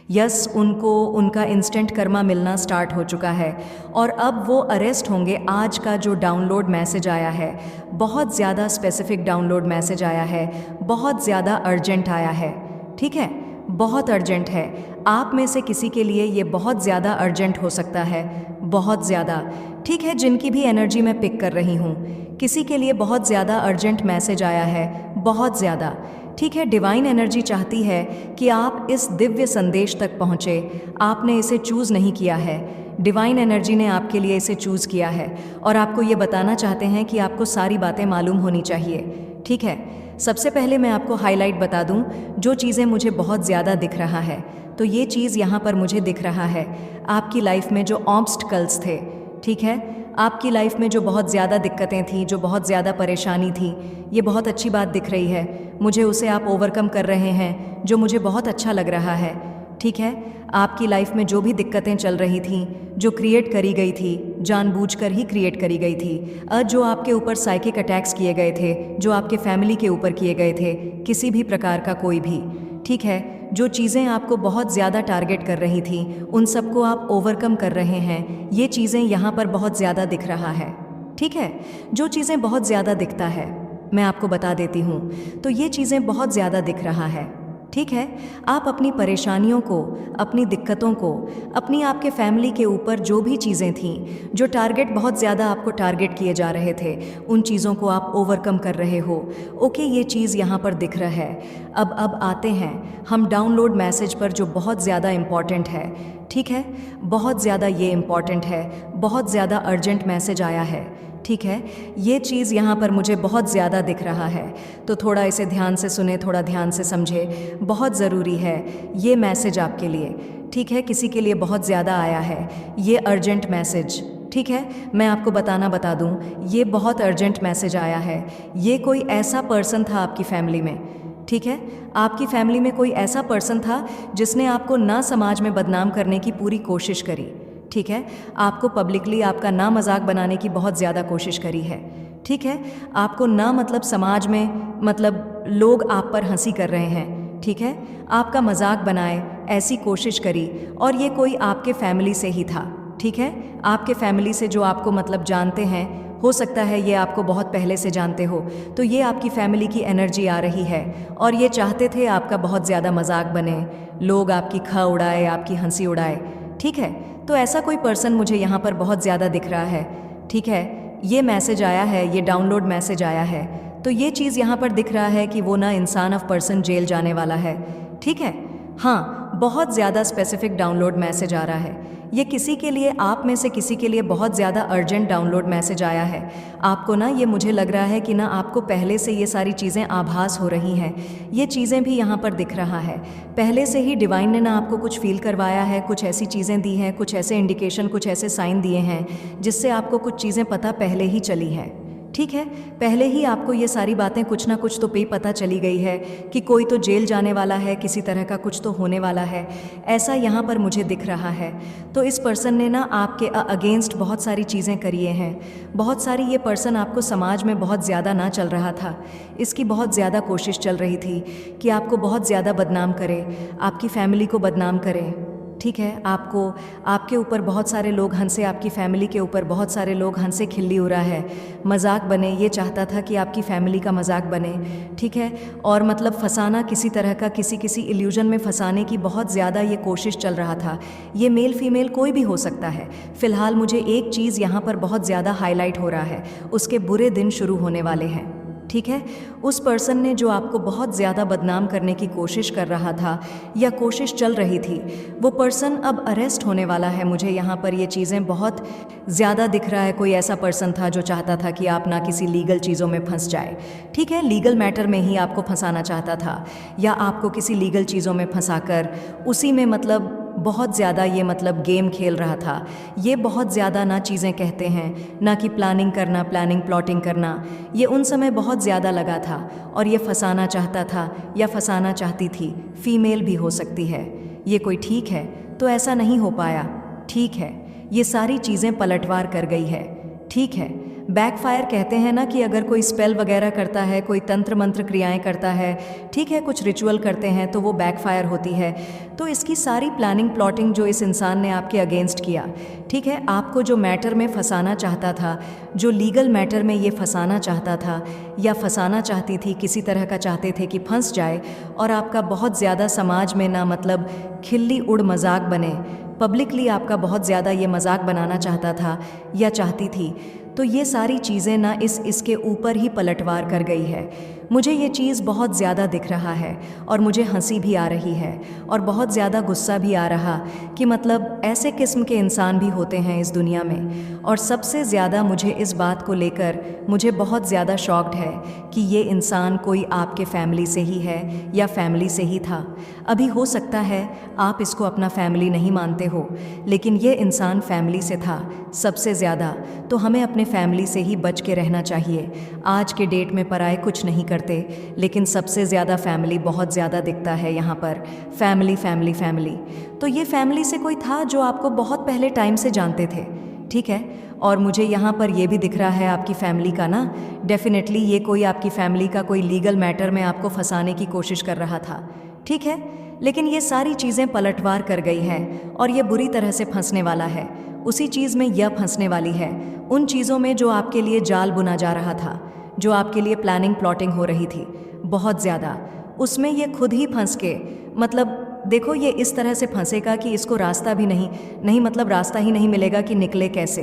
Yes, उनको उनका instant Karma मिलना स्टार्ट हो चुका है और अब वो अरेस्ट होंगे। आज का जो डाउनलोड मैसेज आया है, बहुत ज़्यादा स्पेसिफिक डाउनलोड मैसेज आया है, बहुत ज़्यादा अर्जेंट आया है। ठीक है, बहुत अर्जेंट है। आप में से किसी के लिए ये बहुत ज़्यादा अर्जेंट हो सकता है, बहुत ज़्यादा। ठीक है, जिनकी भी एनर्जी मैं पिक कर रही हूँ, किसी के लिए बहुत ज़्यादा अर्जेंट मैसेज आया है, बहुत ज़्यादा। ठीक है, डिवाइन एनर्जी चाहती है कि आप इस दिव्य संदेश तक पहुँचे। आपने इसे चूज़ नहीं किया है, डिवाइन एनर्जी ने आपके लिए इसे चूज़ किया है और आपको ये बताना चाहते हैं कि आपको सारी बातें मालूम होनी चाहिए। ठीक है, सबसे पहले मैं आपको हाईलाइट बता दूं, जो चीज़ें मुझे बहुत ज़्यादा दिख रहा है, तो ये चीज़ यहाँ पर मुझे दिख रहा है। आपकी लाइफ में जो ऑब्स्टकल्स थे, ठीक है, आपकी लाइफ में जो बहुत ज़्यादा दिक्कतें थीं, जो बहुत ज़्यादा परेशानी थी, ये बहुत अच्छी बात दिख रही है मुझे। उसे आप ओवरकम कर रहे हैं, जो मुझे बहुत अच्छा लग रहा है। ठीक है, आपकी लाइफ में जो भी दिक्कतें चल रही थीं, जो क्रिएट करी गई थी, जानबूझकर ही क्रिएट करी गई थी, जो आपके ऊपर साइकिक अटैक्स किए गए थे, जो आपके फैमिली के ऊपर किए गए थे, किसी भी प्रकार का कोई भी। ठीक है, जो चीज़ें आपको बहुत ज़्यादा टारगेट कर रही थी, उन सबको आप ओवरकम कर रहे हैं। ये चीज़ें यहाँ पर बहुत ज़्यादा दिख रहा है। ठीक है, जो चीज़ें बहुत ज़्यादा दिखता है, मैं आपको बता देती हूँ, तो ये चीज़ें बहुत ज़्यादा दिख रहा है। ठीक है, आप अपनी परेशानियों को, अपनी दिक्कतों को, अपनी आपके फैमिली के ऊपर जो भी चीज़ें थीं, जो टारगेट बहुत ज़्यादा आपको टारगेट किए जा रहे थे, उन चीज़ों को आप ओवरकम कर रहे हो। ओके, ये चीज़ यहाँ पर दिख रहा है। अब आते हैं हम डाउनलोड मैसेज पर, जो बहुत ज़्यादा इम्पॉर्टेंट है। ठीक है, बहुत ज़्यादा ये इम्पॉर्टेंट है, बहुत ज़्यादा अर्जेंट मैसेज आया है। ठीक है, ये चीज़ यहाँ पर मुझे बहुत ज़्यादा दिख रहा है, तो थोड़ा इसे ध्यान से सुने, थोड़ा ध्यान से समझे, बहुत ज़रूरी है ये मैसेज आपके लिए। ठीक है, किसी के लिए बहुत ज़्यादा आया है ये अर्जेंट मैसेज। ठीक है, मैं आपको बता दूँ, ये बहुत अर्जेंट मैसेज आया है। ये कोई ऐसा पर्सन था आपकी फैमिली में। ठीक है, आपकी फैमिली में कोई ऐसा पर्सन था जिसने आपको ना समाज में बदनाम करने की पूरी कोशिश करी। ठीक है, आपको पब्लिकली आपका ना मजाक बनाने की बहुत ज़्यादा कोशिश करी है। ठीक है, आपको ना मतलब समाज में मतलब लोग आप पर हंसी कर रहे हैं। ठीक है, आपका मजाक बनाए ऐसी कोशिश करी, और ये कोई आपके फैमिली से ही था। ठीक है, आपके फैमिली से जो आपको मतलब जानते हैं, हो सकता है ये आपको बहुत पहले से जानते हो, तो ये आपकी फैमिली की एनर्जी आ रही है और ये चाहते थे आपका बहुत ज़्यादा मजाक बने, लोग आपकी खा उड़ाए, आपकी हंसी उड़ाए। ठीक है, तो ऐसा कोई पर्सन मुझे यहाँ पर बहुत ज़्यादा दिख रहा है। ठीक है, ये मैसेज आया है, ये डाउनलोड मैसेज आया है, तो ये चीज़ यहाँ पर दिख रहा है कि वो ना इंसान ऑफ पर्सन जेल जाने वाला है। ठीक है, हाँ, बहुत ज़्यादा स्पेसिफिक डाउनलोड मैसेज आ रहा है। ये किसी के लिए, आप में से किसी के लिए बहुत ज़्यादा अर्जेंट डाउनलोड मैसेज आया है। आपको ना ये मुझे लग रहा है कि ना आपको पहले से ये सारी चीज़ें आभास हो रही हैं, ये चीज़ें भी यहाँ पर दिख रहा है। पहले से ही डिवाइन ने ना आपको कुछ फील करवाया है, कुछ ऐसी चीज़ें दी हैं, कुछ ऐसे इंडिकेशन, कुछ ऐसे साइन दिए हैं जिससे आपको कुछ चीज़ें पता पहले ही चली हैं। ठीक है, पहले ही आपको ये सारी बातें कुछ ना कुछ तो पे पता चली गई है कि कोई तो जेल जाने वाला है, किसी तरह का कुछ तो होने वाला है, ऐसा यहाँ पर मुझे दिख रहा है। तो इस पर्सन ने ना आपके अगेंस्ट बहुत सारी चीज़ें करी हैं, बहुत सारी। ये पर्सन आपको समाज में बहुत ज़्यादा ना चल रहा था, इसकी बहुत ज़्यादा कोशिश चल रही थी कि आपको बहुत ज़्यादा बदनाम करे, आपकी फैमिली को बदनाम करे। ठीक है, आपको, आपके ऊपर बहुत सारे लोग हंसे, आपकी फैमिली के ऊपर बहुत सारे लोग हंसे, खिल्ली उड़ा है, मजाक बने। ये चाहता था कि आपकी फैमिली का मजाक बने। ठीक है, और मतलब फंसाना, किसी तरह का किसी इल्यूजन में फंसाने की बहुत ज़्यादा ये कोशिश चल रहा था। ये मेल फीमेल कोई भी हो सकता है। फ़िलहाल मुझे एक चीज़ यहाँ पर बहुत ज़्यादा हाईलाइट हो रहा है, उसके बुरे दिन शुरू होने वाले हैं। ठीक है, उस पर्सन ने जो आपको बहुत ज़्यादा बदनाम करने की कोशिश कर रहा था या कोशिश चल रही थी, वो पर्सन अब अरेस्ट होने वाला है। मुझे यहाँ पर ये चीज़ें बहुत ज़्यादा दिख रहा है। कोई ऐसा पर्सन था जो चाहता था कि आप ना किसी लीगल चीज़ों में फंस जाए। ठीक है, लीगल मैटर में ही आपको फंसाना चाहता था, या आपको किसी लीगल चीज़ों में फंसाकर उसी में मतलब बहुत ज़्यादा ये मतलब गेम खेल रहा था। ये बहुत ज़्यादा ना चीज़ें कहते हैं, ना कि प्लानिंग करना, प्लानिंग प्लॉटिंग करना, ये उन समय बहुत ज़्यादा लगा था और ये फंसाना चाहता था या फंसाना चाहती थी। फीमेल भी हो सकती है। ये कोई ठीक है तो ऐसा नहीं हो पाया। ठीक है, ये सारी चीज़ें पलटवार कर गई है। ठीक है, बैकफायर कहते हैं ना कि अगर कोई स्पेल वगैरह करता है, कोई तंत्र मंत्र क्रियाएं करता है, ठीक है, कुछ रिचुअल करते हैं तो वो बैकफायर होती है। तो इसकी सारी प्लानिंग प्लॉटिंग जो इस इंसान ने आपके अगेंस्ट किया, ठीक है, आपको जो मैटर में फंसाना चाहता था, जो लीगल मैटर में ये फंसाना चाहता था या फंसाना चाहती थी, किसी तरह का चाहते थे कि फंस जाए और आपका बहुत ज़्यादा समाज में ना मतलब खिल्ली उड़ मजाक बने, पब्लिकली आपका बहुत ज़्यादा ये मजाक बनाना चाहता था या चाहती थी। तो ये सारी चीज़ें ना इसके ऊपर ही पलटवार कर गई है। मुझे ये चीज़ बहुत ज़्यादा दिख रहा है और मुझे हंसी भी आ रही है और बहुत ज़्यादा गुस्सा भी आ रहा कि मतलब ऐसे किस्म के इंसान भी होते हैं इस दुनिया में। और सबसे ज़्यादा मुझे इस बात को लेकर मुझे बहुत ज़्यादा शॉक्ड है कि ये इंसान कोई आपके फैमिली से ही है या फैमिली से ही था। अभी हो सकता है आप इसको अपना फैमिली नहीं मानते हो, लेकिन ये इंसान फैमिली से था सबसे ज़्यादा। तो हमें अपने फैमिली से ही बच के रहना चाहिए। आज के डेट में पराए कुछ नहीं करते, लेकिन सबसे ज़्यादा फैमिली बहुत ज़्यादा दिखता है यहाँ पर। Family family family. तो ये फैमिली से कोई था जो आपको बहुत पहले टाइम से जानते थे, ठीक है। और मुझे यहाँ पर ये भी दिख रहा है आपकी फैमिली का ना, डेफिनेटली ये कोई आपकी फैमिली का कोई लीगल मैटर में आपको फंसाने की कोशिश कर रहा था, ठीक है। लेकिन ये सारी चीज़ें पलटवार कर गई हैं और ये बुरी तरह से फंसने वाला है। उसी चीज़ में यह फंसने वाली है, उन चीज़ों में जो आपके लिए जाल बुना जा रहा था, जो आपके लिए प्लानिंग प्लॉटिंग हो रही थी बहुत ज़्यादा, उसमें ये खुद ही फंस के मतलब देखो ये इस तरह से फंसेगा कि इसको रास्ता भी नहीं मतलब रास्ता ही नहीं मिलेगा कि निकले कैसे,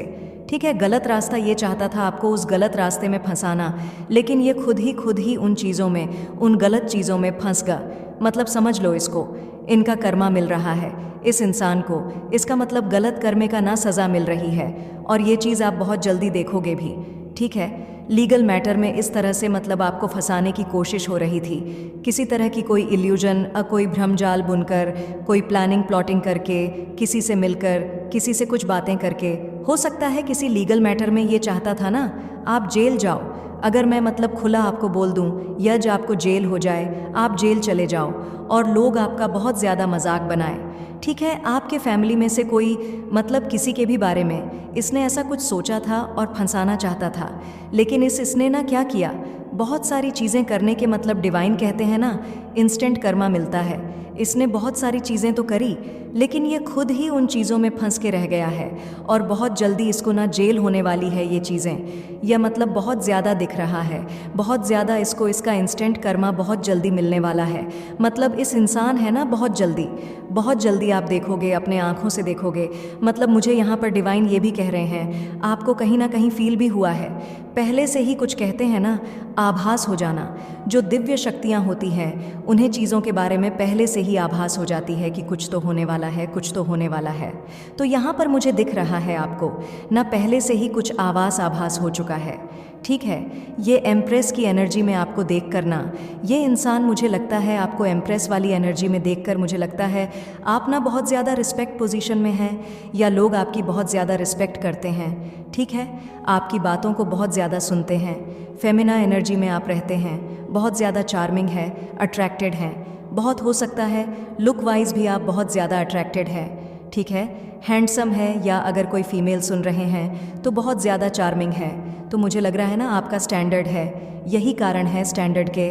ठीक है। गलत रास्ता ये चाहता था आपको उस गलत रास्ते में फंसाना, लेकिन ये खुद ही उन चीज़ों में, उन गलत चीज़ों में फंस गया। मतलब समझ लो इसको, इनका कर्मा मिल रहा है इस इंसान को। इसका मतलब गलत कर्मे का ना सज़ा मिल रही है और ये चीज़ आप बहुत जल्दी देखोगे भी, ठीक है। लीगल मैटर में इस तरह से मतलब आपको फंसाने की कोशिश हो रही थी, किसी तरह की कोई इल्यूजन, कोई भ्रमजाल बुनकर, कोई प्लानिंग प्लॉटिंग करके, किसी से मिलकर, किसी से कुछ बातें करके। हो सकता है किसी लीगल मैटर में ये चाहता था ना आप जेल जाओ। अगर मैं मतलब खुला आपको बोल दूं, यज आपको जेल हो जाए, आप जेल चले जाओ और लोग आपका बहुत ज़्यादा मजाक बनाए, ठीक है। आपके फैमिली में से कोई मतलब किसी के भी बारे में इसने ऐसा कुछ सोचा था और फंसाना चाहता था, लेकिन इसने ना क्या किया, बहुत सारी चीज़ें करने के मतलब डिवाइन कहते हैं ना, इंस्टेंट कर्मा मिलता है। इसने बहुत सारी चीज़ें तो करी, लेकिन ये खुद ही उन चीज़ों में फंस के रह गया है और बहुत जल्दी इसको ना जेल होने वाली है ये चीज़ें। यह मतलब बहुत ज़्यादा दिख रहा है, बहुत ज़्यादा इसको इसका इंस्टेंट कर्मा बहुत जल्दी मिलने वाला है। मतलब इस इंसान है ना बहुत जल्दी आप देखोगे, अपने आँखों से देखोगे। मतलब मुझे यहाँ पर डिवाइन ये भी कह रहे हैं, आपको कहीं ना कहीं फील भी हुआ है पहले से ही, कुछ कहते हैं ना आभास हो जाना। जो दिव्य शक्तियाँ होती हैं उन्हें चीज़ों के बारे में पहले से ही आभास हो जाती है कि कुछ तो होने वाला है, कुछ तो होने वाला है। तो यहाँ पर मुझे दिख रहा है आपको ना पहले से ही कुछ आभास हो चुका है, ठीक है। ये एम्प्रेस की एनर्जी में आपको देख कर ना, ये इंसान मुझे लगता है आपको एम्प्रेस वाली एनर्जी में देखकर मुझे लगता है आप ना बहुत ज़्यादा रिस्पेक्ट पोजीशन में हैं या लोग आपकी बहुत ज़्यादा रिस्पेक्ट करते हैं, ठीक है। आपकी बातों को बहुत ज़्यादा सुनते हैं, फेमिना एनर्जी में आप रहते हैं, बहुत ज़्यादा चार्मिंग है, अट्रैक्टेड हैं, बहुत हो सकता है लुक वाइज भी आप बहुत ज़्यादा अट्रैक्टेड हैं, ठीक है। हैंडसम है या अगर कोई फीमेल सुन रहे हैं तो बहुत ज़्यादा चार्मिंग है। तो मुझे लग रहा है ना आपका स्टैंडर्ड है, यही कारण है, स्टैंडर्ड के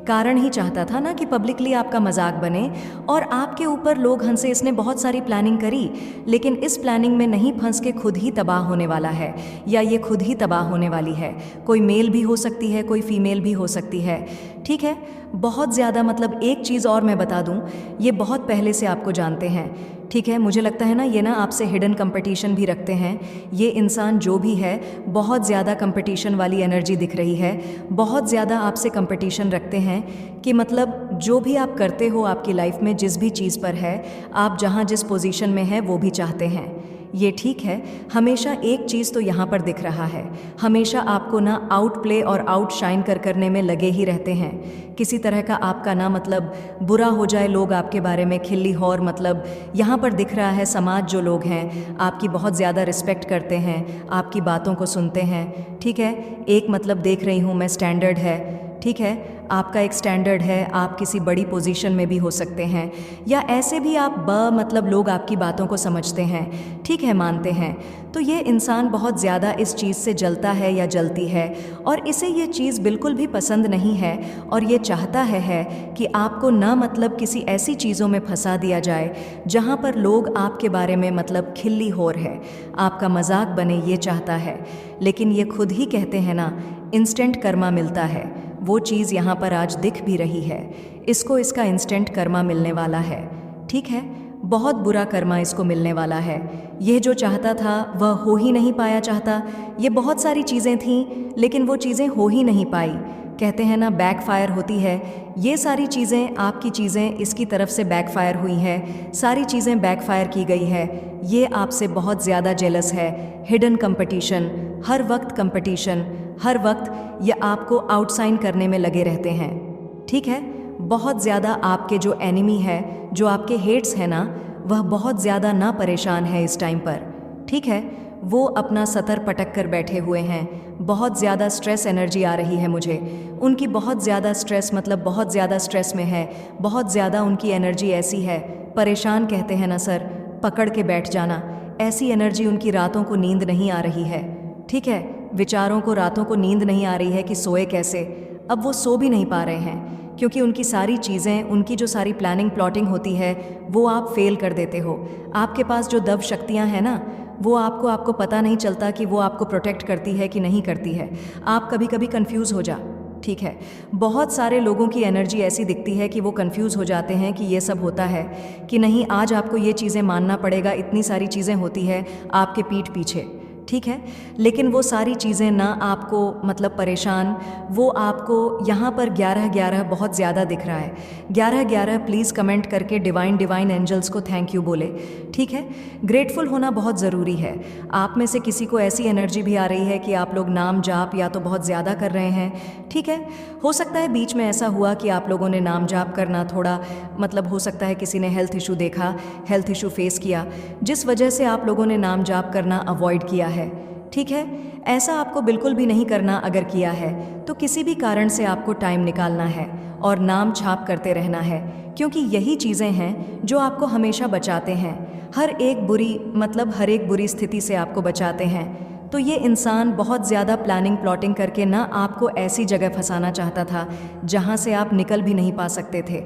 कारण ही चाहता था ना कि पब्लिकली आपका मजाक बने और आपके ऊपर लोग हंसे। इसने बहुत सारी प्लानिंग करी, लेकिन इस प्लानिंग में नहीं फंस के खुद ही तबाह होने वाला है या ये खुद ही तबाह होने वाली है। कोई मेल भी हो सकती है, कोई फीमेल भी हो सकती है, ठीक है। बहुत ज़्यादा मतलब एक चीज़ और मैं बता दूं, ये बहुत पहले से आपको जानते हैं, ठीक है। मुझे लगता है ना ये ना आपसे हिडन कंपटीशन भी रखते हैं। ये इंसान जो भी है बहुत ज़्यादा कंपटीशन वाली एनर्जी दिख रही है, बहुत ज़्यादा आपसे कंपटीशन रखते हैं कि मतलब जो भी आप करते हो आपकी लाइफ में, जिस भी चीज़ पर है, आप जहाँ जिस पोजीशन में है वो भी चाहते हैं। ये ठीक है। हमेशा एक चीज़ तो यहाँ पर दिख रहा है, हमेशा आपको ना आउट प्ले और आउट शाइन करने में लगे ही रहते हैं। किसी तरह का आपका ना मतलब बुरा हो जाए, लोग आपके बारे में खिल्ली और मतलब यहाँ पर दिख रहा है समाज, जो लोग हैं आपकी बहुत ज़्यादा रिस्पेक्ट करते हैं, आपकी बातों को सुनते हैं, ठीक है। एक मतलब देख रही हूँ मैं स्टैंडर्ड है, ठीक है, आपका एक स्टैंडर्ड है, आप किसी बड़ी पोजीशन में भी हो सकते हैं, या ऐसे भी आप मतलब लोग आपकी बातों को समझते हैं, ठीक है, मानते हैं। तो ये इंसान बहुत ज़्यादा इस चीज़ से जलता है या जलती है, और इसे ये चीज़ बिल्कुल भी पसंद नहीं है, और ये चाहता है कि आपको ना मतलब किसी ऐसी चीज़ों में फंसा दिया जाए जहाँ पर लोग आपके बारे में मतलब खिल्ली होर है, आपका मजाक बने, ये चाहता है। लेकिन ये खुद ही कहते हैं ना, इंस्टेंट कर्मा मिलता है, वो चीज़ यहाँ पर आज दिख भी रही है। इसको इसका इंस्टेंट कर्मा मिलने वाला है, ठीक है, बहुत बुरा कर्मा इसको मिलने वाला है। यह जो चाहता था वह हो ही नहीं पाया चाहता। ये बहुत सारी चीज़ें थीं, लेकिन वो चीज़ें हो ही नहीं पाई। कहते हैं ना, बैकफायर होती है। ये सारी चीज़ें, आपकी चीज़ें इसकी तरफ से बैकफायर हुई हैं, सारी चीज़ें बैकफायर की गई है। ये आपसे बहुत ज़्यादा जेलस है। हिडन कंपटीशन, हर वक्त कंपटीशन, हर वक्त ये आपको आउटसाइन करने में लगे रहते हैं, ठीक है। बहुत ज़्यादा आपके जो एनिमी है, जो आपके हेट्स हैं ना, वह बहुत ज़्यादा ना परेशान है इस टाइम पर, ठीक है। वो अपना सतर पटक कर बैठे हुए हैं। बहुत ज़्यादा स्ट्रेस एनर्जी आ रही है मुझे, उनकी बहुत ज़्यादा स्ट्रेस, मतलब बहुत ज़्यादा स्ट्रेस में है, बहुत ज़्यादा उनकी एनर्जी ऐसी है। परेशान कहते हैं ना सर, पकड़ के बैठ जाना, ऐसी एनर्जी उनकी। रातों को नींद नहीं आ रही है, ठीक है, विचारों को रातों को नींद नहीं आ रही है कि सोए कैसे। अब वो सो भी नहीं पा रहे हैं, क्योंकि उनकी सारी चीज़ें, उनकी जो सारी प्लानिंग प्लॉटिंग होती है, वो आप फेल कर देते हो। आपके पास जो दब शक्तियाँ हैं ना, वो आपको पता नहीं चलता कि वो आपको प्रोटेक्ट करती है कि नहीं करती है। आप कभी कभी कंफ्यूज हो जा, ठीक है। बहुत सारे लोगों की एनर्जी ऐसी दिखती है कि वो कंफ्यूज हो जाते हैं कि ये सब होता है कि नहीं, आज आपको ये चीज़ें मानना पड़ेगा, इतनी सारी चीज़ें होती है आपके पीठ पीछे, ठीक है। लेकिन वो सारी चीज़ें ना आपको मतलब परेशान, वो आपको यहाँ पर 11-11 बहुत ज़्यादा दिख रहा है। 11-11 प्लीज़ कमेंट करके डिवाइन एंजल्स को थैंक यू बोले, ठीक है। ग्रेटफुल होना बहुत ज़रूरी है। आप में से किसी को ऐसी एनर्जी भी आ रही है कि आप लोग नाम जाप या तो बहुत ज़्यादा कर रहे हैं, ठीक है। हो सकता है बीच में ऐसा हुआ कि आप लोगों ने नाम जाप करना थोड़ा, मतलब हो सकता है किसी ने हेल्थ इशू देखा, हेल्थ इशू फेस किया, जिस वजह से आप लोगों ने नाम जाप करना अवॉइड किया है, ठीक है। ऐसा आपको बिल्कुल भी नहीं करना। अगर किया है तो किसी भी कारण से आपको टाइम निकालना है और नाम छाप करते रहना है, क्योंकि यही चीज़ें हैं जो आपको हमेशा बचाते हैं। हर एक बुरी स्थिति से आपको बचाते हैं। तो ये इंसान बहुत ज़्यादा प्लानिंग प्लॉटिंग करके ना आपको ऐसी जगह फंसाना चाहता था जहाँ से आप निकल भी नहीं पा सकते थे,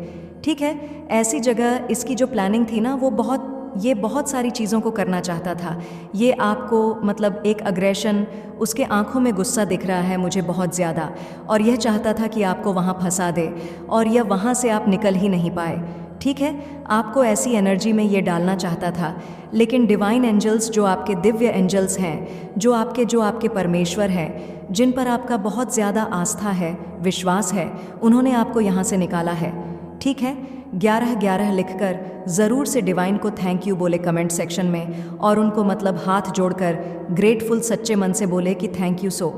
ठीक है। ऐसी जगह इसकी जो प्लानिंग थी ना, वो बहुत सारी चीज़ों को करना चाहता था। ये आपको मतलब एक अग्रेशन, उसके आंखों में गुस्सा दिख रहा है मुझे बहुत ज़्यादा, और यह चाहता था कि आपको वहाँ फंसा दे और यह वहाँ से आप निकल ही नहीं पाए, ठीक है। आपको ऐसी एनर्जी में ये डालना चाहता था। लेकिन डिवाइन एंजल्स, जो आपके दिव्य एंजल्स हैं, जो आपके परमेश्वर हैं, जिन पर आपका बहुत ज़्यादा आस्था है, विश्वास है, उन्होंने आपको यहाँ से निकाला है, ठीक है। 11-11 लिखकर ज़रूर से डिवाइन को थैंक यू बोले कमेंट सेक्शन में, और उनको मतलब हाथ जोड़कर ग्रेटफुल सच्चे मन से बोले कि थैंक यू सो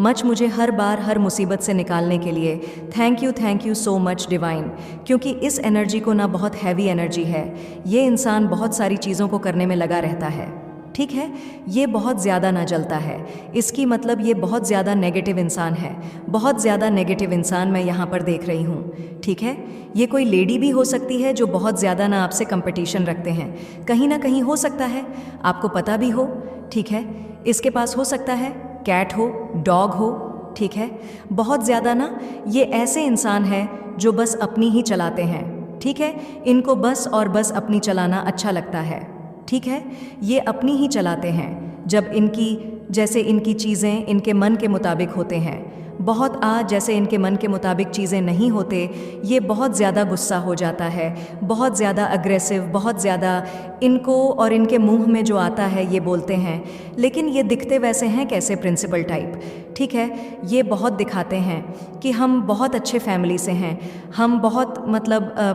मच, मुझे हर बार हर मुसीबत से निकालने के लिए। Thank you so much divine, क्योंकि इस एनर्जी को ना बहुत हैवी एनर्जी है। ये इंसान बहुत सारी चीज़ों को करने में लगा रहता है, ठीक है। ये बहुत ज़्यादा ना जलता है, इसकी मतलब ये बहुत ज़्यादा नेगेटिव इंसान है। बहुत ज़्यादा नेगेटिव इंसान मैं यहाँ पर देख रही हूँ, ठीक है। ये कोई लेडी भी हो सकती है जो बहुत ज़्यादा ना आपसे कंपटीशन रखते हैं, कहीं ना कहीं हो सकता है, आपको पता भी हो, ठीक है। इसके पास हो सकता है कैट हो, डॉग हो, ठीक है। बहुत ज़्यादा ना ये ऐसे इंसान हैं जो बस अपनी ही चलाते हैं, ठीक है। इनको बस और बस अपनी चलाना अच्छा लगता है, ठीक है। ये अपनी ही चलाते हैं जब इनकी चीज़ें इनके मन के मुताबिक होते हैं। जैसे इनके मन के मुताबिक चीज़ें नहीं होते, ये बहुत ज़्यादा गुस्सा हो जाता है, बहुत ज़्यादा अग्रेसिव, बहुत ज़्यादा इनको और इनके मुंह में जो आता है ये बोलते हैं। लेकिन ये दिखते वैसे हैं कैसे, प्रिंसिपल टाइप, ठीक है। ये बहुत दिखाते हैं कि हम बहुत अच्छे फैमिली से हैं, हम बहुत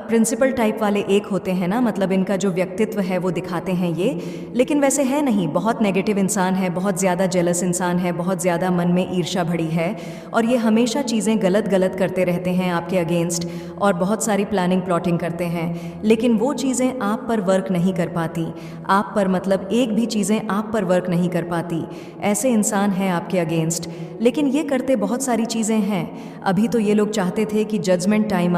प्रिंसिपल टाइप वाले एक होते हैं ना, मतलब इनका जो व्यक्तित्व है वो दिखाते हैं ये, लेकिन वैसे है नहीं। बहुत नेगेटिव इंसान है, बहुत ज़्यादा जेलस इंसान है, बहुत ज़्यादा मन में ईर्ष्या भरी है, और ये हमेशा चीज़ें गलत करते रहते हैं आपके अगेंस्ट, और बहुत सारी प्लानिंग प्लॉटिंग करते हैं। लेकिन वो चीज़ें आप पर वर्क नहीं कर पाती, आप पर एक भी चीज़ें आप पर वर्क नहीं कर पाती। ऐसे इंसान हैं आपके अगेंस्ट। लेकिन ये करते बहुत सारी चीज़ें हैं। अभी तो ये लोग चाहते थे कि जजमेंट टाइम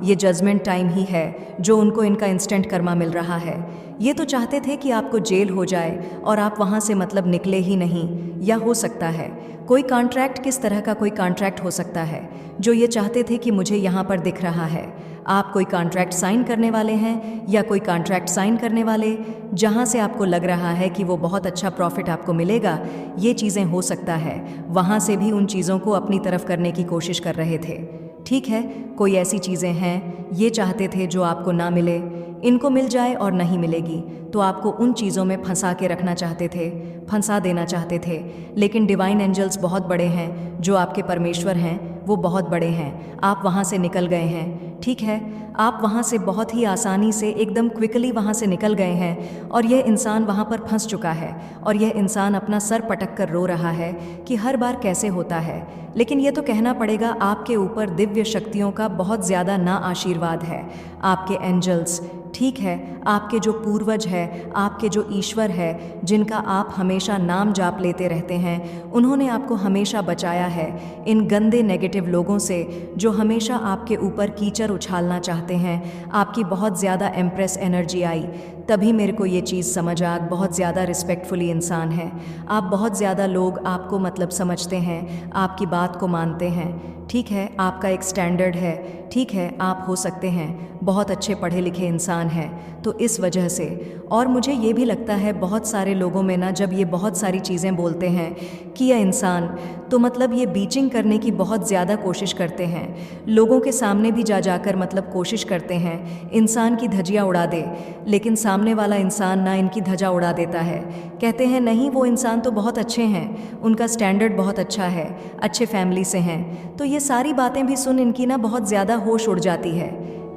ये जजमेंट टाइम ही है जो उनको इनका इंस्टेंट कर्मा मिल रहा है। ये तो चाहते थे कि आपको जेल हो जाए और आप वहाँ से मतलब निकले ही नहीं। या हो सकता है कोई कॉन्ट्रैक्ट, किस तरह का कोई कॉन्ट्रैक्ट हो सकता है जो ये चाहते थे कि मुझे यहाँ पर दिख रहा है। आप कोई कॉन्ट्रैक्ट साइन करने वाले हैं या कोई कॉन्ट्रैक्ट साइन करने वाले जहाँ से आपको लग रहा है कि वो बहुत अच्छा प्रॉफिट आपको मिलेगा, ये चीज़ें हो सकता है वहाँ से भी उन चीज़ों को अपनी तरफ करने की कोशिश कर रहे थे। ठीक है, कोई ऐसी चीज़ें हैं ये चाहते थे जो आपको ना मिले, इनको मिल जाए और नहीं मिलेगी तो आपको उन चीज़ों में फंसा के रखना चाहते थे, फंसा देना चाहते थे। लेकिन डिवाइन एंजल्स बहुत बड़े हैं, जो आपके परमेश्वर हैं वो बहुत बड़े हैं। आप वहाँ से निकल गए हैं। ठीक है, आप वहाँ से बहुत ही आसानी से एकदम क्विकली वहाँ से निकल गए हैं और यह इंसान वहाँ पर फंस चुका है और यह इंसान अपना सर पटक कर रो रहा है कि हर बार कैसे होता है। लेकिन ये तो कहना पड़ेगा आपके ऊपर दिव्य शक्तियों का बहुत ज़्यादा ना आशीर्वाद है। आपके एंजल्स, ठीक है, आपके जो पूर्वज है, आपके जो ईश्वर है जिनका आप हमेशा नाम जाप लेते रहते हैं, उन्होंने आपको हमेशा बचाया है इन गंदे नेगेटिव लोगों से जो हमेशा आपके ऊपर कीचड़ उछालना चाहते हैं। आपकी बहुत ज़्यादा एम्प्रेस एनर्जी आई, तभी मेरे को ये चीज़ समझ आ। बहुत ज़्यादा रिस्पेक्टफुली इंसान है आप, बहुत ज़्यादा लोग आपको मतलब समझते हैं, आपकी बात को मानते हैं। ठीक है, आपका एक स्टैंडर्ड है। ठीक है, आप हो सकते हैं बहुत अच्छे पढ़े लिखे इंसान हैं, तो इस वजह से। और मुझे ये भी लगता है बहुत सारे लोगों में ना, जब ये बहुत सारी चीज़ें बोलते हैं कि यह इंसान, तो मतलब ये बीचिंग करने की बहुत ज़्यादा कोशिश करते हैं, लोगों के सामने भी जा जाकर मतलब कोशिश करते हैं इंसान की धज्जियाँ उड़ा दे, लेकिन सामने वाला इंसान ना इनकी धजा उड़ा देता है। कहते हैं नहीं, वो इंसान तो बहुत अच्छे हैं, उनका स्टैंडर्ड बहुत अच्छा है, अच्छे फैमिली से हैं। तो ये सारी बातें भी सुन इनकी ना बहुत ज़्यादा होश उड़ जाती है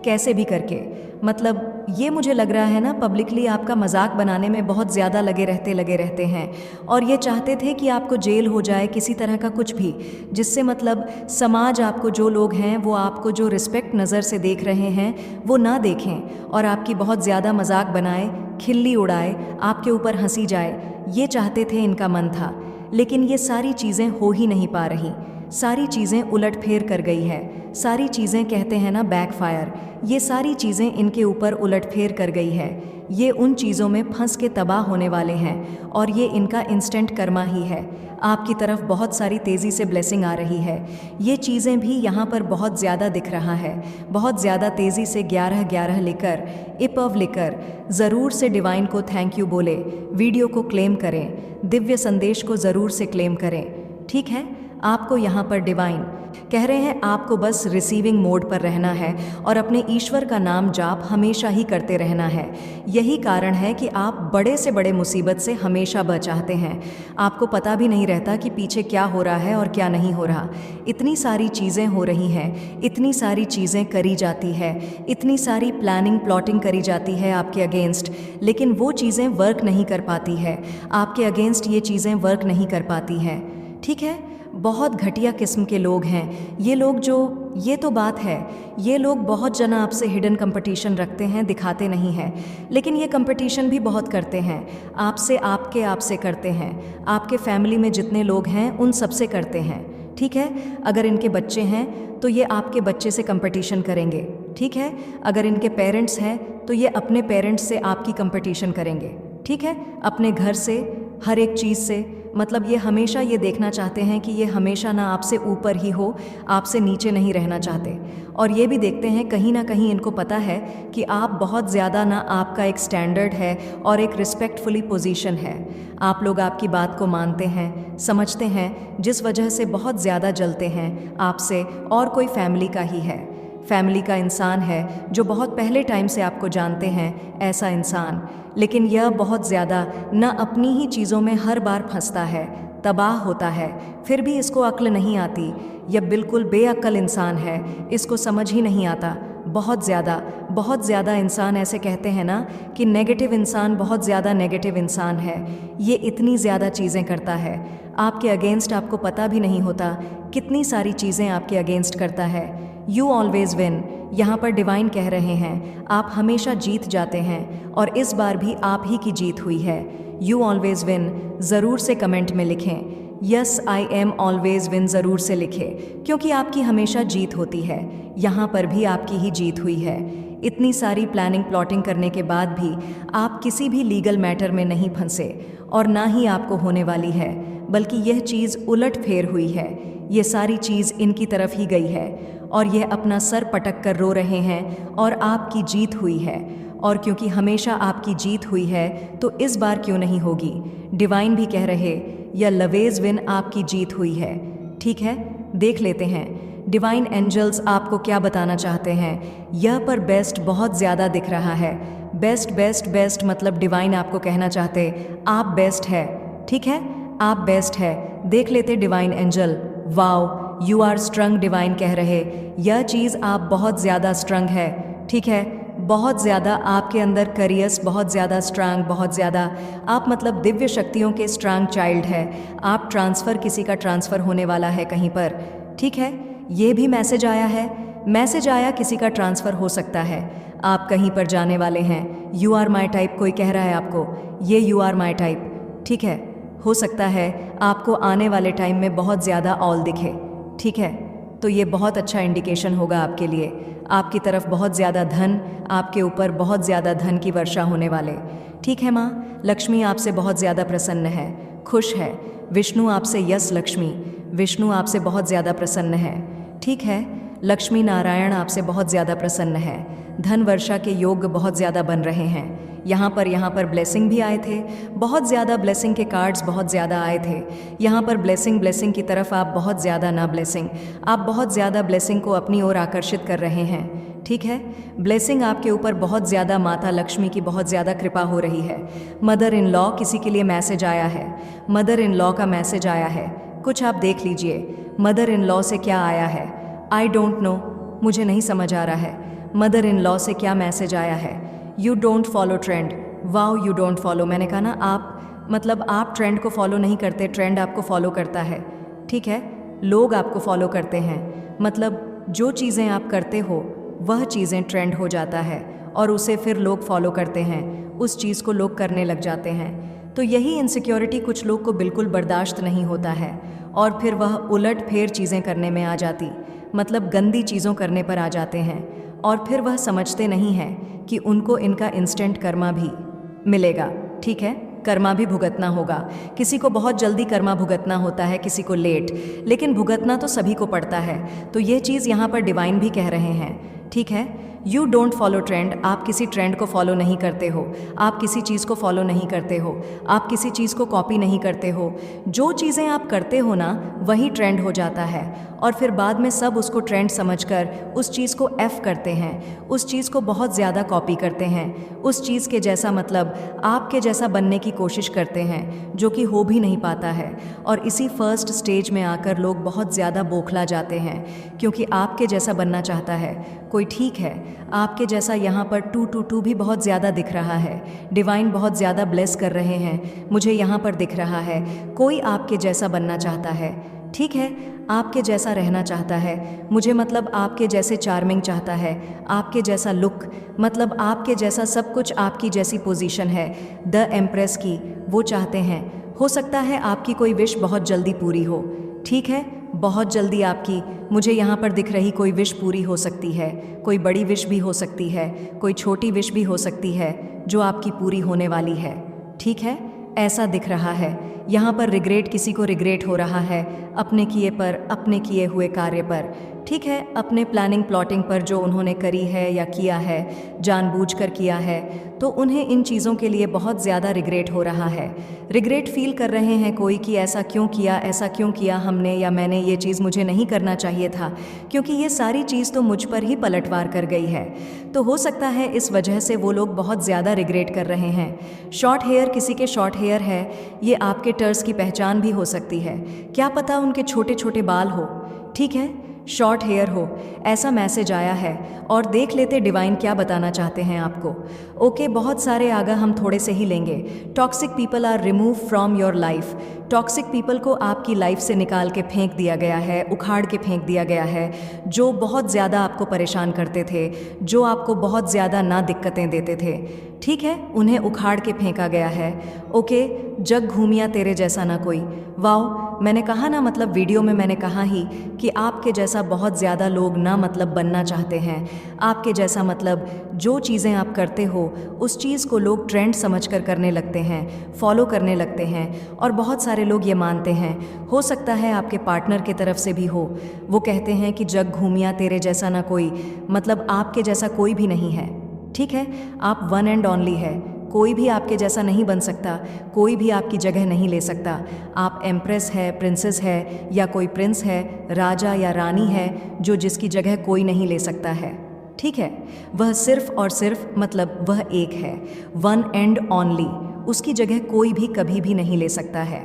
कैसे भी करके। मतलब ये मुझे लग रहा है ना, पब्लिकली आपका मजाक बनाने में बहुत ज़्यादा लगे रहते हैं और ये चाहते थे कि आपको जेल हो जाए, किसी तरह का कुछ भी, जिससे मतलब समाज आपको, जो लोग हैं वो आपको जो रिस्पेक्ट नज़र से देख रहे हैं वो ना देखें और आपकी बहुत ज़्यादा मजाक बनाए, खिल्ली उड़ाए, आपके ऊपर हंसी जाए। ये चाहते थे, इनका मन था। लेकिन ये सारी चीज़ें हो ही नहीं पा रही, सारी चीज़ें उलट फेर कर गई है, सारी चीज़ें कहते हैं ना बैकफायर, ये सारी चीज़ें इनके ऊपर उलट फेर कर गई है। ये उन चीज़ों में फंस के तबाह होने वाले हैं और ये इनका इंस्टेंट कर्मा ही है। आपकी तरफ बहुत सारी तेज़ी से ब्लेसिंग आ रही है, ये चीज़ें भी यहाँ पर बहुत ज़्यादा दिख रहा है। बहुत ज़्यादा तेज़ी से 11-11 लेकर, इपव लेकर ज़रूर से डिवाइन को थैंक यू बोले, वीडियो को क्लेम करें, दिव्य संदेश को ज़रूर से क्लेम करें। ठीक है, आपको यहाँ पर डिवाइन कह रहे हैं आपको बस रिसीविंग मोड पर रहना है और अपने ईश्वर का नाम जाप हमेशा ही करते रहना है। यही कारण है कि आप बड़े से बड़े मुसीबत से हमेशा बच चाहते हैं। आपको पता भी नहीं रहता कि पीछे क्या हो रहा है और क्या नहीं हो रहा। इतनी सारी चीज़ें हो रही हैं, इतनी सारी चीज़ें करी जाती है, इतनी सारी प्लानिंग प्लॉटिंग करी जाती है आपके अगेंस्ट, लेकिन वो चीज़ें वर्क नहीं कर पाती है। आपके अगेंस्ट ये चीज़ें वर्क नहीं कर पाती हैं। ठीक है, बहुत घटिया किस्म के लोग हैं ये लोग, जो ये तो बात है, ये लोग बहुत जना आपसे हिडन कंपटीशन रखते हैं, दिखाते नहीं हैं, लेकिन ये कंपटीशन भी बहुत करते हैं आपसे, आपसे करते हैं, आपके फैमिली में जितने लोग हैं उन सबसे करते हैं। ठीक है, अगर इनके बच्चे हैं तो ये आपके बच्चे से कंपटीशन करेंगे। ठीक है, अगर इनके पेरेंट्स हैं तो ये अपने पेरेंट्स से आपकी कंपटीशन करेंगे। ठीक है, अपने घर से, हर एक चीज़ से, मतलब ये हमेशा ये देखना चाहते हैं कि ये हमेशा ना आपसे ऊपर ही हो, आपसे नीचे नहीं रहना चाहते। और ये भी देखते हैं कहीं ना कहीं इनको पता है कि आप बहुत ज़्यादा ना, आपका एक स्टैंडर्ड है और एक रिस्पेक्टफुली पोजीशन है। आप लोग आपकी बात को मानते हैं, समझते हैं, जिस वजह से बहुत ज़्यादा जलते हैं आपसे। और कोई फैमिली का ही है, फैमिली का इंसान है जो बहुत पहले टाइम से आपको जानते हैं, ऐसा इंसान। लेकिन यह बहुत ज़्यादा न अपनी ही चीज़ों में हर बार फंसता है, तबाह होता है, फिर भी इसको अक्ल नहीं आती। यह बिल्कुल बेअक्ल इंसान है, इसको समझ ही नहीं आता। बहुत ज़्यादा इंसान ऐसे कहते हैं ना कि नेगेटिव इंसान, बहुत ज़्यादा नेगेटिव इंसान है। ये इतनी ज़्यादा चीज़ें करता है आपके अगेंस्ट, आपको पता भी नहीं होता कितनी सारी चीज़ें आपके अगेंस्ट करता है। यू ऑलवेज विन, यहाँ पर डिवाइन कह रहे हैं आप हमेशा जीत जाते हैं और इस बार भी आप ही की जीत हुई है। यू ऑलवेज विन ज़रूर से कमेंट में लिखें। Yes I am always win ज़रूर से लिखे, क्योंकि आपकी हमेशा जीत होती है। यहाँ पर भी आपकी ही जीत हुई है। इतनी सारी प्लानिंग प्लॉटिंग करने के बाद भी आप किसी भी लीगल मैटर में नहीं फंसे और ना ही आपको होने वाली है, बल्कि यह चीज़ उलट फेर हुई है। ये सारी चीज़ इनकी तरफ ही गई है और यह अपना सर पटक कर रो रहे हैं और आपकी जीत हुई है। और क्योंकि हमेशा आपकी जीत हुई है तो इस बार क्यों नहीं होगी। डिवाइन भी कह रहे या लवेज विन आपकी जीत हुई है। ठीक है, देख लेते हैं डिवाइन एंजल्स आपको क्या बताना चाहते हैं। यह पर बेस्ट बहुत ज़्यादा दिख रहा है। बेस्ट बेस्ट बेस्ट मतलब डिवाइन आपको कहना चाहते आप बेस्ट है। ठीक है, आप बेस्ट है। देख लेते divine angel. Wow, you are strong. Divine कह रहे यह चीज़ आप बहुत ज़्यादा स्ट्रंग है। ठीक है, बहुत ज़्यादा आपके अंदर करियस, बहुत ज़्यादा स्ट्रांग, बहुत ज़्यादा आप मतलब दिव्य शक्तियों के स्ट्रांग चाइल्ड है। आप ट्रांसफ़र, किसी का ट्रांसफ़र होने वाला है कहीं पर। ठीक है, ये भी मैसेज आया है। मैसेज आया किसी का ट्रांसफ़र हो सकता है। आप कहीं पर जाने वाले हैं। यू आर माई टाइप कोई कह रहा है आपको, ये यू आर माई टाइप। ठीक है, हो सकता है आपको आने वाले टाइम में बहुत ज़्यादा ऑल दिखे। ठीक है, तो ये बहुत अच्छा इंडिकेशन होगा आपके लिए। आपकी तरफ बहुत ज़्यादा धन, आपके ऊपर बहुत ज़्यादा धन की वर्षा होने वाले। ठीक है माँ, लक्ष्मी आपसे बहुत ज़्यादा प्रसन्न है, खुश है। विष्णु आपसे, यस लक्ष्मी, विष्णु आपसे बहुत ज़्यादा प्रसन्न है। ठीक है, लक्ष्मी नारायण आपसे बहुत ज़्यादा प्रसन्न है। धन वर्षा के योग बहुत ज़्यादा बन रहे हैं। यहाँ पर ब्लेसिंग भी आए थे, बहुत ज़्यादा ब्लेसिंग के कार्ड्स बहुत ज़्यादा आए थे। यहाँ पर ब्लेसिंग की तरफ आप बहुत ज़्यादा ना ब्लेसिंग, आप बहुत ज़्यादा ब्लेसिंग को अपनी ओर आकर्षित कर रहे हैं। ठीक है, ब्लेसिंग आपके ऊपर बहुत ज़्यादा, माता लक्ष्मी की बहुत ज़्यादा कृपा हो रही है। मदर इन लॉ, किसी के लिए मैसेज आया है, मदर इन लॉ का मैसेज आया है। कुछ आप देख लीजिए मदर इन लॉ से क्या आया है। आई डोंट नो, मुझे नहीं समझ आ रहा है मदर इन लॉ से क्या मैसेज आया है। You don't follow trend. Wow, you don't follow, मैंने कहा ना, आप मतलब आप ट्रेंड को फॉलो नहीं करते, ट्रेंड आपको फॉलो करता है। ठीक है, लोग आपको फॉलो करते हैं, मतलब जो चीज़ें आप करते हो वह चीज़ें ट्रेंड हो जाता है और उसे फिर लोग फॉलो करते हैं, उस चीज़ को लोग करने लग जाते हैं। तो यही इनसिक्योरिटी कुछ लोग को बिल्कुल बर्दाश्त नहीं होता है और फिर वह उलट फेर चीज़ें करने में आ जाती, मतलब गंदी चीज़ों करने पर आ जाते हैं और फिर वह समझते नहीं हैं कि उनको इनका इंस्टेंट कर्मा भी मिलेगा। ठीक है, कर्मा भी भुगतना होगा। किसी को बहुत जल्दी कर्मा भुगतना होता है, किसी को लेट, लेकिन भुगतना तो सभी को पड़ता है। तो ये चीज़ यहाँ पर डिवाइन भी कह रहे हैं। ठीक है, यू डोंट फॉलो ट्रेंड, आप किसी ट्रेंड को फॉलो नहीं करते हो, आप किसी चीज़ को फॉलो नहीं करते हो, आप किसी चीज़ को कॉपी नहीं करते हो। जो चीज़ें आप करते हो ना वही ट्रेंड हो जाता है और फिर बाद में सब उसको ट्रेंड समझकर उस चीज़ को एफ करते हैं, उस चीज़ को बहुत ज़्यादा कॉपी करते हैं, उस चीज़ के जैसा मतलब आपके जैसा बनने की कोशिश करते हैं, जो कि हो भी नहीं पाता है। और इसी फर्स्ट स्टेज में आकर लोग बहुत ज़्यादा बौखला जाते हैं, क्योंकि आपके जैसा बनना चाहता है कोई। ठीक है, आपके जैसा यहाँ पर 222 भी बहुत ज़्यादा दिख रहा है। डिवाइन बहुत ज़्यादा ब्लेस कर रहे हैं, मुझे यहाँ पर दिख रहा है कोई आपके जैसा बनना चाहता है। ठीक है, आपके जैसा रहना चाहता है, मुझे मतलब आपके जैसे चार्मिंग चाहता है, आपके जैसा लुक, मतलब आपके जैसा सब कुछ, आपकी जैसी पोजीशन है द एम्प्रेस की, वो चाहते हैं। हो सकता है आपकी कोई विश बहुत जल्दी पूरी हो। ठीक है, बहुत जल्दी आपकी, मुझे यहाँ पर दिख रही कोई विश पूरी हो सकती है। कोई बड़ी विश भी हो सकती है, कोई छोटी विश भी हो सकती है जो आपकी पूरी होने वाली है। ठीक है, ऐसा दिख रहा है। यहाँ पर रिग्रेट, किसी को रिग्रेट हो रहा है अपने किए पर, अपने किए हुए कार्य पर। ठीक है, अपने प्लानिंग प्लॉटिंग पर जो उन्होंने करी है या किया है, जानबूझकर किया है, तो उन्हें इन चीज़ों के लिए बहुत ज़्यादा रिग्रेट हो रहा है। रिग्रेट फील कर रहे हैं कोई कि ऐसा क्यों किया, ऐसा क्यों किया हमने, या मैंने ये चीज़ मुझे नहीं करना चाहिए था, क्योंकि ये सारी चीज़ तो मुझ पर ही पलटवार कर गई है। तो हो सकता है इस वजह से वो लोग बहुत ज़्यादा रिग्रेट कर रहे हैं। शॉर्ट हेयर, किसी के शॉर्ट हेयर है, ये आपके टर्स की पहचान भी हो सकती है। क्या पता उनके छोटे छोटे बाल हो। ठीक है, शॉर्ट हेयर हो, ऐसा मैसेज आया है। और देख लेते डिवाइन क्या बताना चाहते हैं आपको। ओके, बहुत सारे आगा हम थोड़े से ही लेंगे। Toxic people are remove from your life. Toxic people को आपकी लाइफ से निकाल के फेंक दिया गया है, उखाड़ के फेंक दिया गया है, जो बहुत ज़्यादा आपको परेशान करते थे, जो आपको बहुत ज़्यादा ना दिक्कतें देते थे। ठीक है, उन्हें उखाड़ के फेंका गया है। ओके, जग घूमिया तेरे जैसा ना कोई। वाओ, मैंने कहा ना, मतलब वीडियो में मैंने कहा ही कि आपके जैसा बहुत ज़्यादा लोग ना मतलब बनना चाहते हैं। आपके जैसा मतलब जो चीज़ें आप करते हो उस चीज़ को लोग ट्रेंड समझकर करने लगते हैं, फॉलो करने लगते हैं और बहुत सारे लोग ये मानते हैं। हो सकता है आपके पार्टनर की तरफ से भी हो। वो कहते हैं कि जग घूमिया तेरे जैसा ना कोई, मतलब आपके जैसा कोई भी नहीं है। ठीक है, आप वन एंड ओनली है। कोई भी आपके जैसा नहीं बन सकता, कोई भी आपकी जगह नहीं ले सकता। आप एम्प्रेस है, प्रिंसेस है या कोई प्रिंस है, राजा या रानी है, जो जिसकी जगह कोई नहीं ले सकता है। ठीक है, वह सिर्फ और सिर्फ मतलब वह एक है, वन एंड ओनली। उसकी जगह कोई भी कभी भी नहीं ले सकता है।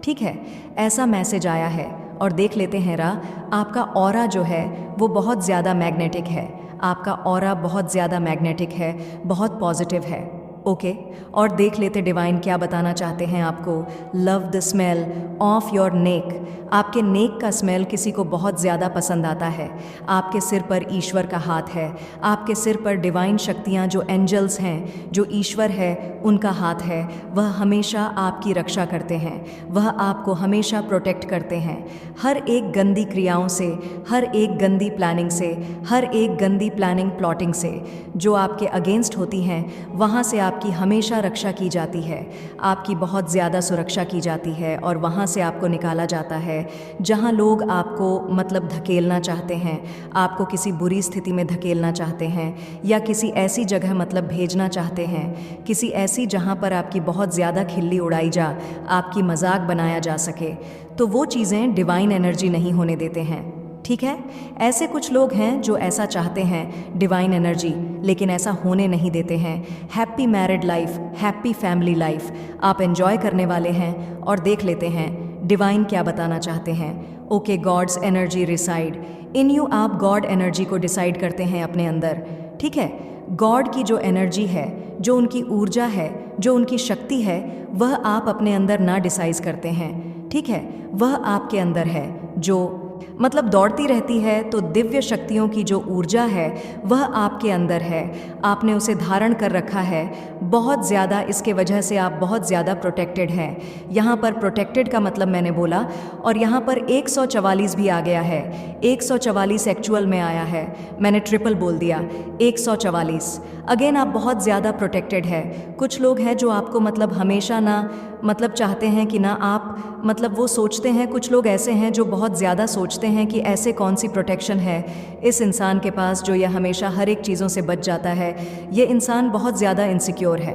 ठीक है, ऐसा मैसेज आया है। और देख लेते हैं आपका ऑरा जो है वो बहुत ज़्यादा मैग्नेटिक है। आपका ऑरा बहुत ज़्यादा मैग्नेटिक है, बहुत पॉजिटिव है। ओके, और देख लेते डिवाइन क्या बताना चाहते हैं आपको। Love the smell of your neck. आपके नेक का स्मेल किसी को बहुत ज़्यादा पसंद आता है। आपके सिर पर ईश्वर का हाथ है। आपके सिर पर डिवाइन शक्तियाँ जो एंजल्स हैं, जो ईश्वर है, उनका हाथ है। वह हमेशा आपकी रक्षा करते हैं, वह आपको हमेशा प्रोटेक्ट करते हैं। हर एक गंदी क्रियाओं से, हर एक गंदी प्लानिंग से, हर एक गंदी प्लानिंग प्लॉटिंग से जो आपके अगेंस्ट होती हैं, वहाँ से आपकी हमेशा रक्षा की जाती है। आपकी बहुत ज़्यादा सुरक्षा की जाती है और वहाँ से आपको निकाला जाता है जहाँ लोग आपको मतलब धकेलना चाहते हैं, आपको किसी बुरी स्थिति में धकेलना चाहते हैं या किसी ऐसी जगह मतलब भेजना चाहते हैं, किसी ऐसी जहाँ पर आपकी बहुत ज़्यादा खिल्ली उड़ाई जा, आपकी मजाक बनाया जा सके, तो वो चीज़ें डिवाइन एनर्जी नहीं होने देते हैं। ठीक है, ऐसे कुछ लोग हैं जो ऐसा चाहते हैं डिवाइन एनर्जी, लेकिन ऐसा होने नहीं देते हैं। Happy married life, happy family life आप एंजॉय करने वाले हैं। और देख लेते हैं डिवाइन क्या बताना चाहते हैं। Okay, God's energy reside in you. आप गॉड एनर्जी को डिसाइड करते हैं अपने अंदर। ठीक है, गॉड की जो एनर्जी है, जो उनकी ऊर्जा है, जो उनकी शक्ति है, वह आप अपने अंदर ना डिसाइड करते हैं। ठीक है, वह आपके अंदर है, जो मतलब दौड़ती रहती है। तो दिव्य शक्तियों की जो ऊर्जा है वह आपके अंदर है। आपने उसे धारण कर रखा है बहुत ज़्यादा। इसके वजह से आप बहुत ज़्यादा प्रोटेक्टेड हैं। यहाँ पर प्रोटेक्टेड का मतलब मैंने बोला, और यहाँ पर 144 भी आ गया है। 144 एक्चुअल में आया है, मैंने ट्रिपल बोल दिया। 144 अगेन आप बहुत ज़्यादा प्रोटेक्टेड है। कुछ लोग हैं जो आपको मतलब हमेशा ना मतलब चाहते हैं कि ना आप मतलब वो सोचते हैं। कुछ लोग ऐसे हैं जो बहुत ज़्यादा सोचते हैं कि ऐसे कौन सी प्रोटेक्शन है इस इंसान के पास जो ये हमेशा हर एक चीज़ों से बच जाता है। ये इंसान बहुत ज़्यादा इनसिक्योर है।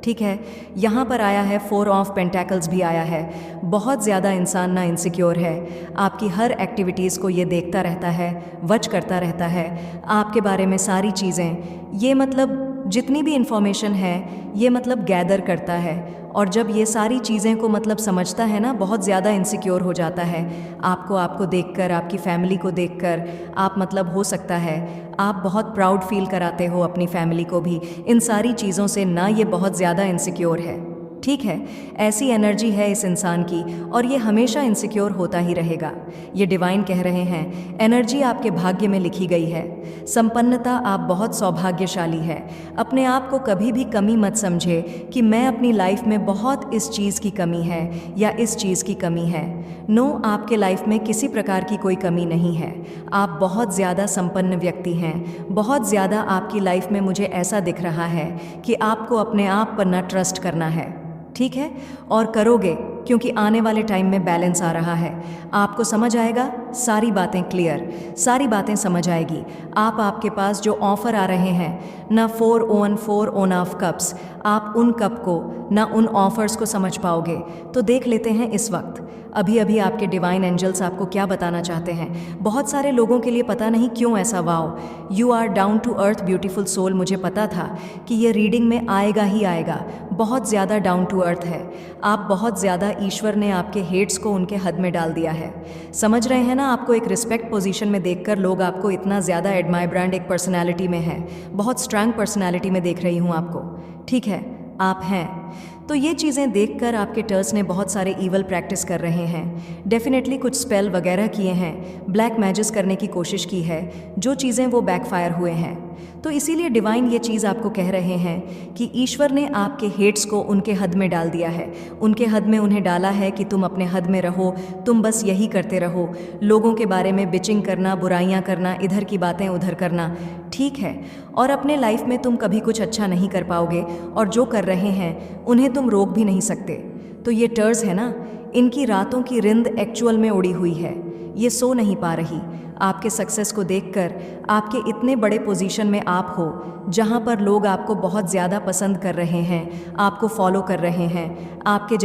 ठीक है, यहाँ पर आया है 4 ऑफ पेंटेकल्स भी आया है। बहुत ज़्यादा इंसान ना इनसिक्योर है। आपकी हर एक्टिविटीज़ को ये देखता रहता है, वॉच करता रहता है आपके बारे में सारी चीज़ें। ये मतलब जितनी भी इंफॉर्मेशन है ये मतलब गैदर करता है, और जब ये सारी चीज़ें को मतलब समझता है ना, बहुत ज़्यादा इनसिक्योर हो जाता है। आपको देखकर, आपकी फैमिली को देखकर आप मतलब हो सकता है आप बहुत प्राउड फील कराते हो अपनी फैमिली को भी। इन सारी चीज़ों से ना ये बहुत ज़्यादा इनसिक्योर है। ठीक है, ऐसी एनर्जी है इस इंसान की और ये हमेशा इनसिक्योर होता ही रहेगा। ये डिवाइन कह रहे हैं एनर्जी आपके भाग्य में लिखी गई है। संपन्नता, आप बहुत सौभाग्यशाली है। अपने आप को कभी भी कमी मत समझे कि मैं अपनी लाइफ में बहुत इस चीज़ की कमी है या इस चीज़ की कमी है। नो, आपके लाइफ में किसी प्रकार की कोई कमी नहीं है। आप बहुत ज़्यादा संपन्न व्यक्ति हैं। बहुत ज़्यादा आपकी लाइफ में मुझे ऐसा दिख रहा है कि आपको अपने आप पर ना ट्रस्ट करना है। ठीक है, और करोगे क्योंकि आने वाले टाइम में बैलेंस आ रहा है। आपको समझ आएगा सारी बातें क्लियर, सारी बातें समझ आएगी। आपके पास जो ऑफ़र आ रहे हैं ना, 4 ऑन ऑफ कप्स, आप उन कप को ना उन ऑफ़र्स को समझ पाओगे। तो देख लेते हैं इस वक्त अभी आपके डिवाइन एंजल्स आपको क्या बताना चाहते हैं। बहुत सारे लोगों के लिए पता नहीं क्यों ऐसा wow, you are down to earth beautiful soul. मुझे पता था कि ये रीडिंग में आएगा ही आएगा। बहुत ज़्यादा डाउन टू अर्थ है आप। बहुत ज़्यादा ईश्वर ने आपके हेट्स को उनके हद में डाल दिया है। समझ रहे हैं ना, आपको एक रिस्पेक्ट पोजीशन में देखकर लोग आपको इतना ज़्यादा एडमायर ब्रांड एक पर्सनैलिटी में है, बहुत स्ट्रांग पर्सनैलिटी में देख रही हूँ आपको। ठीक है, आप हैं। तो ये चीज़ें देखकर आपके टर्स ने बहुत सारे ईवल प्रैक्टिस कर रहे हैं। डेफिनेटली कुछ स्पेल वगैरह किए हैं, ब्लैक मैजिक करने की कोशिश की है। जो चीज़ें वो बैकफायर हुए हैं। तो इसीलिए डिवाइन ये चीज़ आपको कह रहे हैं कि ईश्वर ने आपके हेट्स को उनके हद में डाल दिया है, उनके हद में उन्हें डाला है कि तुम अपने हद में रहो, तुम बस यही करते रहो, लोगों के बारे में बिचिंग करना, बुराइयां करना, इधर की बातें उधर करना। ठीक है, और अपने लाइफ में तुम कभी कुछ अच्छा नहीं कर पाओगे, और जो कर रहे हैं उन्हें तुम रोक भी नहीं सकते। तो ये टर्स है ना, इनकी रातों की रिंद एक्चुअल में उड़ी हुई है, ये सो नहीं पा रही। आपके सक्सेस को देखकर, आपके इतने बड़े पोजीशन में आप हो जहाँ पर लोग आपको बहुत ज़्यादा पसंद कर रहे हैं, आपको फॉलो कर रहे हैं, आपके